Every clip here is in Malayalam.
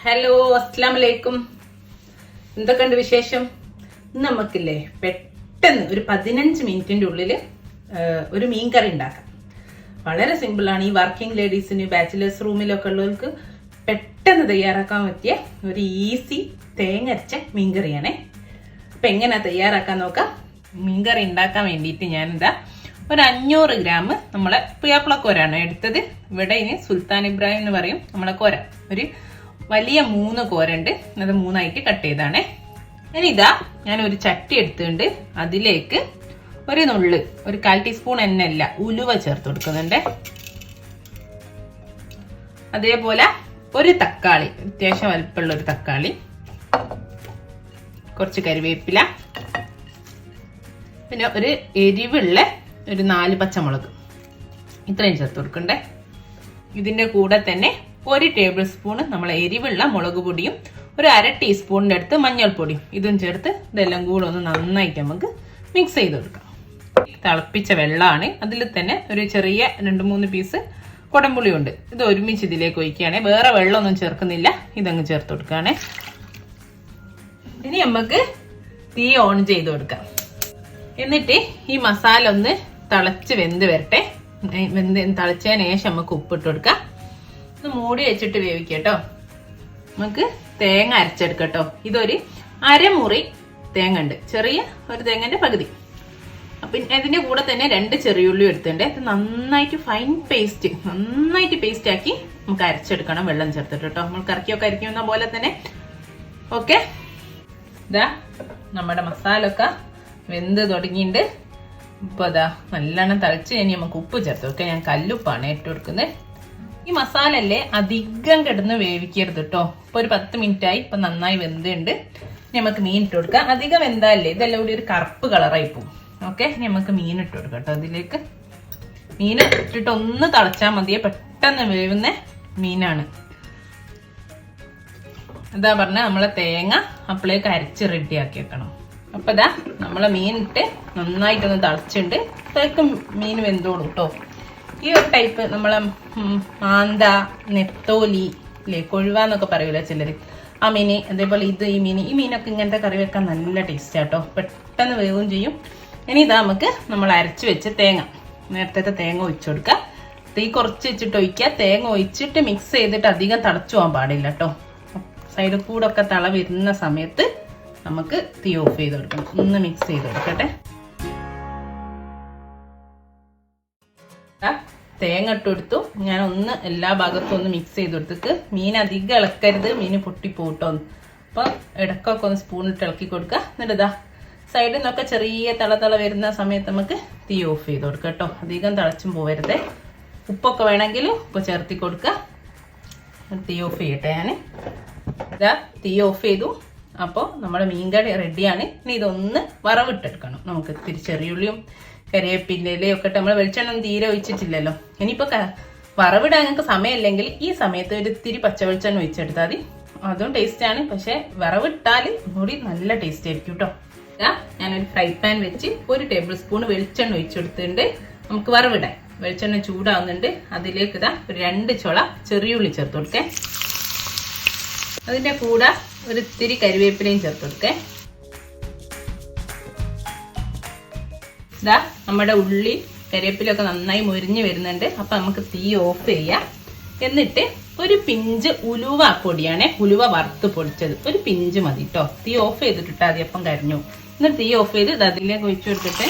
ഹലോ, അസ്സലാമലൈക്കും. എന്തൊക്കെയുണ്ട് വിശേഷം? നമുക്കില്ലേ പെട്ടെന്ന് ഒരു 15 മിനിറ്റിന്റെ ഉള്ളിൽ ഒരു മീൻ കറി ഉണ്ടാക്കാം. വളരെ സിമ്പിളാണ്. ഈ വർക്കിംഗ് ലേഡീസിന്, ബാച്ചിലേഴ്സ് റൂമിലൊക്കെ ഉള്ളവർക്ക് പെട്ടെന്ന് തയ്യാറാക്കാൻ പറ്റിയ ഒരു ഈസി തേങ്ങ അരച്ച മീൻകറിയാണേ. അപ്പൊ എങ്ങനെ തയ്യാറാക്കാൻ നോക്കാം. മീൻകറി ഉണ്ടാക്കാൻ വേണ്ടിയിട്ട് ഞാനിതാ ഒരു 500 ഗ്രാം നമ്മളെ പുയാപ്പിളക്കോരാണ് എടുത്തത്. ഇവിടെ ഇനി സുൽത്താൻ ഇബ്രാഹിം എന്ന് പറയും നമ്മളെ കോര. ഒരു വലിയ 3 കോരുണ്ട്, അത് 3ആയിട്ട് കട്ട് ചെയ്താണേ. ഇനി ഇതാ ഞാൻ ഒരു ചട്ടി എടുത്തുകൊണ്ട് അതിലേക്ക് ഒരു നുള്ള്, ഒരു 1/4 ടീസ്പൂൺ എണ്ണല്ല ഉലുവ ചേർത്ത് കൊടുക്കുന്നുണ്ട്. അതേപോലെ ഒരു തക്കാളി, അത്യാവശ്യം വലുപ്പമുള്ള ഒരു തക്കാളി, കുറച്ച് കരിവേപ്പില, പിന്നെ ഒരു എരിവുള്ള ഒരു 4 പച്ചമുളക്, ഇത്രയും ചേർത്ത് കൊടുക്കണ്ടേ. ഇതിന്റെ കൂടെ തന്നെ 1 ടേബിൾ സ്പൂൺ നമ്മളെ എരിവുള്ള മുളക് പൊടിയും ഒരു 1/2 ടീസ്പൂണിന്റെ അടുത്ത് മഞ്ഞൾപ്പൊടിയും ഇതും ചേർത്ത് ഇതെല്ലാം കൂടെ ഒന്ന് നന്നായിട്ട് നമുക്ക് മിക്സ് ചെയ്ത് കൊടുക്കാം. തിളപ്പിച്ച വെള്ളമാണ്. അതിൽ തന്നെ ഒരു ചെറിയ 2-3 പീസ് കുടംപുളി ഉണ്ട്. ഇത് ഒരുമിച്ച് ഇതിലേക്ക് ഒഴിക്കുകയാണെ. വേറെ വെള്ളമൊന്നും ചേർക്കുന്നില്ല, ഇതങ്ങ് ചേർത്ത് കൊടുക്കുകയാണെ. ഇനി നമുക്ക് തീ ഓൺ ചെയ്ത് കൊടുക്കാം. എന്നിട്ട് ഈ മസാല ഒന്ന് തിളച്ച് വെന്ത് വരട്ടെ. തിളച്ചതിന് ശേഷം നമുക്ക് ഉപ്പിട്ട് കൊടുക്കാം. ഇത് മൂടി വെച്ചിട്ട് വേവിക്കട്ടോ. നമുക്ക് തേങ്ങ അരച്ചെടുക്കട്ടോ. ഇതൊരു 1/2 മുറി തേങ്ങ ഉണ്ട്, ചെറിയ ഒരു തേങ്ങന്റെ പകുതി. അപ്പൊ ഇതിന്റെ കൂടെ തന്നെ 2 ചെറിയുള്ളി എടുത്തിട്ടുണ്ട്. ഇത് നന്നായിട്ട് ഫൈൻ പേസ്റ്റ്, നന്നായിട്ട് പേസ്റ്റ് ആക്കി നമുക്ക് അരച്ചെടുക്കണം, വെള്ളം ചേർത്തിട്ട് കേട്ടോ. നമ്മൾ കറിക്കൊക്കെ അരിക്കുന്ന പോലെ തന്നെ. ഓക്കെ, ഇതാ നമ്മുടെ മസാല ഒക്കെ വെന്ത് തുടങ്ങിയിട്ടുണ്ട്. ഇപ്പൊ അതാ നല്ലോണം തിളച്ച് ഇനി നമുക്ക് ഉപ്പ് ചേർത്ത് വെക്കാം. ഞാൻ കല്ലുപ്പാണ് ഇട്ട് കൊടുക്കുന്നത്. ഈ മസാല അല്ലേ അധികം കിടന്ന് വേവിക്കരുത് കേട്ടോ. ഇപ്പൊ ഒരു 10 മിനിറ്റ് ആയി, ഇപ്പൊ നന്നായി വെന്തുണ്ട്. നമുക്ക് മീൻ ഇട്ട് കൊടുക്കാം. അധികം വെന്താലേ ഇതെല്ലാം കൂടി ഒരു കറുപ്പ് കളറായി പോകും. ഓക്കെ, നമുക്ക് മീൻ ഇട്ട് കൊടുക്കാം കേട്ടോ. അതിലേക്ക് മീൻ ഇട്ടിട്ട് ഒന്ന് തിളച്ചാൽ മതിയെ, പെട്ടെന്ന് വേവുന്ന മീനാണ്. എന്താ പറഞ്ഞ നമ്മളെ തേങ്ങ അപ്പോഴേക്ക് അരച്ച് റെഡിയാക്കി വെക്കണം. അപ്പൊ ഇതാ നമ്മളെ മീൻ ഇട്ട് നന്നായിട്ടൊന്ന് തിളച്ചിട്ടുണ്ട്. അപ്പോഴേക്കും മീൻ വെന്തോളൂ കേട്ടോ. ഈ ഒരു ടൈപ്പ് നമ്മളെ മാന്ത, നെത്തോലി ഇല്ലേ, കൊഴുവാന്നൊക്കെ പറയൂല ചിലര്, ആ മീന്, അതേപോലെ ഈ മീനൊക്കെ ഇങ്ങനത്തെ കറി വെക്കാൻ നല്ല ടേസ്റ്റ് ആട്ടോ. പെട്ടെന്ന് വേവും ചെയ്യും. ഇനി ഇതാ നമുക്ക് നമ്മൾ അരച്ച് വെച്ച തേങ്ങ, നേരത്തെ തേങ്ങ ഒഴിച്ചു കൊടുക്കുക. തീ കുറച്ച് വെച്ചിട്ട് ഒഴിക്കുക. തേങ്ങ ഒഴിച്ചിട്ട് മിക്സ് ചെയ്തിട്ട് അധികം തിളച്ചു പോകാൻ പാടില്ല കേട്ടോ. സൈഡിൽ കൂടെ ഒക്കെ തള വരുന്ന സമയത്ത് നമുക്ക് തീ ഓഫ് ചെയ്ത് കൊടുക്കണം. ഒന്ന് മിക്സ് ചെയ്ത് കൊടുക്കട്ടെ. തേങ്ങ ഇട്ട് കൊടുത്തു. ഞാൻ ഒന്ന് എല്ലാ ഭാഗത്തും ഒന്ന് മിക്സ് ചെയ്ത് കൊടുത്തിട്ട്, മീൻ അധികം ഇളക്കരുത്, മീൻ പൊട്ടിപ്പോട്ടോ. അപ്പൊ ഇടക്കൊക്കെ ഒന്ന് സ്പൂണിട്ട് ഇളക്കി കൊടുക്കുക. എന്നിട്ട് ഇതാ സൈഡിൽ നിന്നൊക്കെ ചെറിയ തള വരുന്ന സമയത്ത് നമുക്ക് തീ ഓഫ് ചെയ്ത് കൊടുക്കുക കേട്ടോ. അധികം തിളച്ചും പോവരുതേ. ഉപ്പൊക്കെ വേണമെങ്കിൽ ഉപ്പ് ചേർത്തി കൊടുക്കുക. തീ ഓഫ് ചെയ്യട്ടെ. ഞാൻ ഇതാ തീ ഓഫ് ചെയ്തു. അപ്പോൾ നമ്മുടെ മീൻകറി റെഡിയാണ്. ഇനി ഇതൊന്ന് വറവിട്ടെടുക്കണം. നമുക്ക് ചെറിയുള്ളിയും കരിവേപ്പിലയും ഒക്കെ ഇട്ട് നമ്മൾ വെളിച്ചെണ്ണ തീരെ ഒഴിച്ചിട്ടില്ലല്ലോ. ഇനിയിപ്പോൾ വറവിടാൻ ഞങ്ങൾക്ക് സമയമില്ലെങ്കിൽ ഈ സമയത്ത് ഒരു ഇത്തിരി പച്ച വെളിച്ചെണ്ണ ഒഴിച്ചെടുത്താൽ മതി. അതും ടേസ്റ്റാണ്. പക്ഷെ വറവിട്ടാൽ കൂടി നല്ല ടേസ്റ്റ് ആയിരിക്കും കേട്ടോ. ഞാനൊരു ഫ്രൈ പാൻ വെച്ച് 1 ടേബിൾ സ്പൂൺ വെളിച്ചെണ്ണ ഒഴിച്ചെടുത്തിട്ടുണ്ട്. നമുക്ക് വറവിടാൻ വെളിച്ചെണ്ണ ചൂടാവുന്നുണ്ട്. അതിലേക്ക് ഇതാ ഒരു 2 ചുള ചെറിയുള്ളി ചേർത്ത് കൊടുക്കേ. അതിന്റെ കൂടെ ഒരു ഇത്തിരി കരിവേപ്പിലയും ചേർത്ത് കൊടുക്കേ. ഇതാ നമ്മുടെ ഉള്ളി കരിവേപ്പിലൊക്കെ നന്നായി മുരിഞ്ഞ് വരുന്നുണ്ട്. അപ്പൊ നമുക്ക് തീ ഓഫ് ചെയ്യാം. എന്നിട്ട് ഒരു പിഞ്ച് ഉലുവ പൊടിയാണേ, ഉലുവ വറുത്ത് പൊടിച്ചത്, ഒരു പിഞ്ച് മതി കേട്ടോ. തീ ഓഫ് ചെയ്തിട്ടിട്ട് ആദ്യം അപ്പം കരിഞ്ഞു. എന്നിട്ട് തീ ഓഫ് ചെയ്ത് ഇത് അതിലേക്ക് ഒഴിച്ചു കൊടുത്തിട്ട്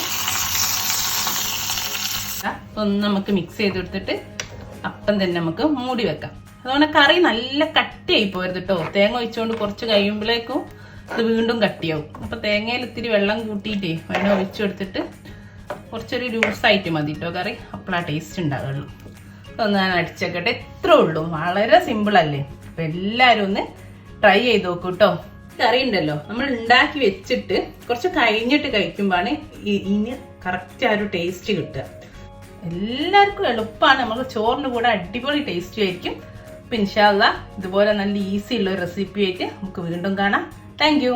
ഒന്ന് നമുക്ക് മിക്സ് ചെയ്ത് കൊടുത്തിട്ട് അപ്പം തന്നെ നമുക്ക് മൂടി വെക്കാം. അതുകൊണ്ട് കറി നല്ല കട്ടിയായി പോരുത് കേട്ടോ. തേങ്ങ ഒഴിച്ചുകൊണ്ട് കുറച്ച് കഴിയുമ്പോഴേക്കും ഇത് വീണ്ടും കട്ടിയാവും. അപ്പൊ തേങ്ങയിൽ ഇത്തിരി വെള്ളം കൂട്ടിയിട്ടേ വെള്ളം ഒഴിച്ചു കൊടുത്തിട്ട് കുറച്ചൊരു ലൂസായിട്ട് മതി കേട്ടോ കറി. അപ്പോഴാ ടേസ്റ്റ് ഉണ്ടാവുള്ളൂ. ഒന്ന് ഞാൻ അടിച്ചേക്കട്ടെ. ഇത്രേ ഉള്ളൂ, വളരെ സിമ്പിൾ അല്ലേ. അപ്പൊ എല്ലാരും ഒന്ന് ട്രൈ ചെയ്ത് നോക്കൂ കേട്ടോ. കറി ഉണ്ടല്ലോ നമ്മൾ ഉണ്ടാക്കി വെച്ചിട്ട് കുറച്ച് കഴിഞ്ഞിട്ട് കഴിക്കുമ്പോഴാണ് ഇനി കറക്റ്റ് ആ ഒരു ടേസ്റ്റ് കിട്ടുക. എല്ലാവർക്കും എളുപ്പമാണ്. നമുക്ക് ചോറിന് കൂടെ അടിപൊളി ടേസ്റ്റ് ആയിരിക്കും. അപ്പൊ ഇൻഷാ അല്ലാഹ് ഇതുപോലെ നല്ല ഈസി ഉള്ള ഒരു റെസിപ്പി ആയിട്ട് നമുക്ക് വീണ്ടും കാണാം. Thank you.